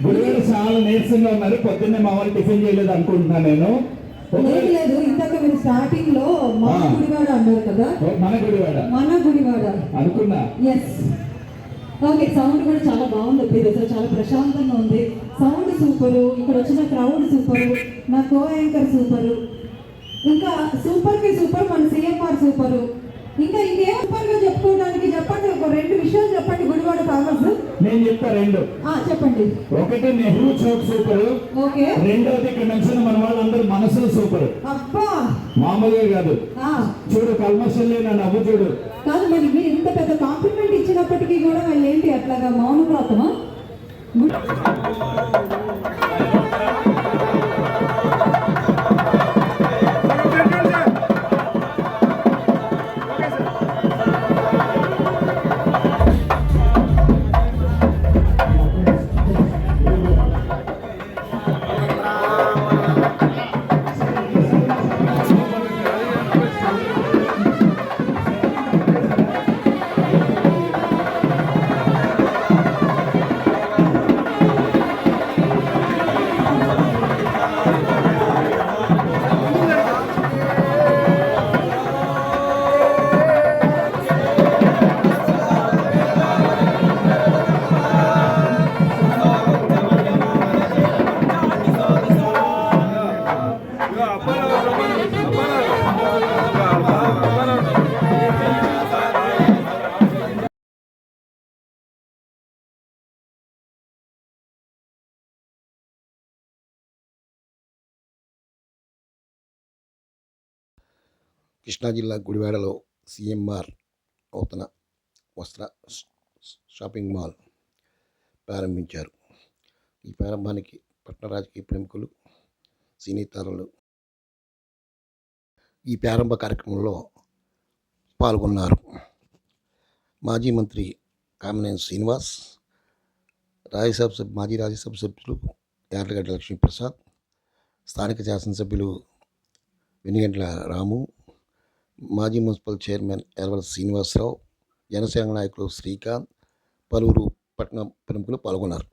గుడివాడ చాలా నీరసంగా ఉన్నారు. పొద్దున్నే మా వాళ్ళు టిఫిన్ చేయలేదు అనుకుంటున్నాను నేను. లేదు ఇందాక మీరు స్టార్టింగ్ లో మన గుడివాడ అన్నారు కదా. మన గుడివాడ అనుకున్నా. Yes okay. సౌండ్ కూడా చాలా బాగుంది. ఈరోజు చాలా ప్రశాంతంగా ఉంది. సౌండ్ సూపరు, ఇక్కడ వచ్చిన క్రౌడ్ సూపరు, నా కో యాంకర్ సూపరు, ఇంకా సూపర్ కి సూపర్ మన సిఎంఆర్ సూపరు. ఇంకా ఇంకేం సూపర్ గా చెప్పుకోవడానికి చెప్పండి. ఒక 2 విషయాలు చెప్పండి గుడివాడ ఫేమస్. నేను చెప్తా 2. చెప్పండి. ఒకటి నెహ్రూ చౌక్ సూపర్. ఓకే. రెండోది ఇక్కడ నుంచి మన వాళ్ళందరూ మనసులు సూపర్. అబ్బా మామూలుగా కాదు. చూడు కల్మషల్లే నా నవ్వు చూడు. కాదు మరి మీరు ఇంత పెద్ద కాంప్లిమెంట్ ఇచ్చినప్పటికీ కూడా వాళ్ళు ఏంటి అట్లాగా మౌనవ్రతమా? కృష్ణా జిల్లా గుడివాడలో సిఎంఆర్ నూతన వస్త్ర షాపింగ్ మాల్ ప్రారంభించారు. ఈ ప్రారంభానికి పట్టణ రాజకీయ ప్రముఖులు, సినీ తారలు ఈ ప్రారంభ కార్యక్రమంలో పాల్గొన్నారు. మాజీ మంత్రి కామినేని శ్రీనివాస్, మాజీ రాజ్యసభ సభ్యులు యార్లగడ్డ లక్ష్మీప్రసాద్, స్థానిక శాసనసభ్యులు వెనిగంట్ల రాము, మాజీ మున్సిపల్ చైర్మన్ ఎర్వల శ్రీనివాసరావు, జనసేన నాయకులు శ్రీకాంత్, పలువురు పట్టణ ప్రముఖులు పాల్గొన్నారు.